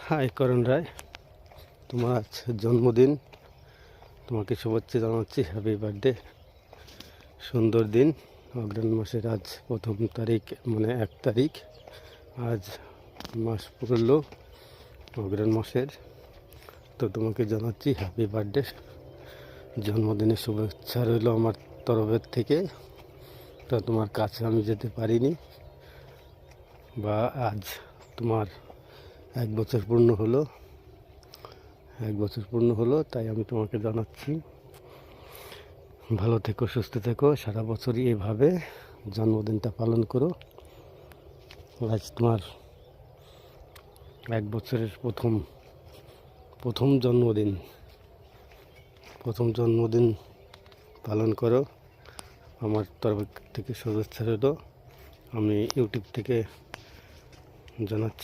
High করণ রায়, তোমার আজ জন্মদিন। তোমাকে শুভেচ্ছা জানাচ্ছি, হ্যাপি বার্থডে। সুন্দর দিন। অগ্রহায়ণ মাসের আজ প্রথম তারিখ, মানে 1 তারিখ। আজ মাস পড়লো অগ্রহায়ণ মাসের। তো তোমাকে জানাচ্ছি হ্যাপি বার্থডে, জন্মদিনের শুভেচ্ছা রইল আমার তরফের থেকে। তো তোমার কাছে আমি যেতে পারিনি, বা আজ তোমার 1 বছর পূর্ণ হলো। 1 বছর পূর্ণ হলো, তাই আমি তোমাকে জানাচ্ছি ভালো থেকো, সুস্থ থেকো, সারা বছরই এভাবে জন্মদিনটা পালন করো। আজ তোমার 1 বছরের প্রথম জন্মদিন পালন করো। আমার তরফ থেকে শুভেচ্ছা রইল। আমি ইউটিউব থেকে জানাচ্ছি।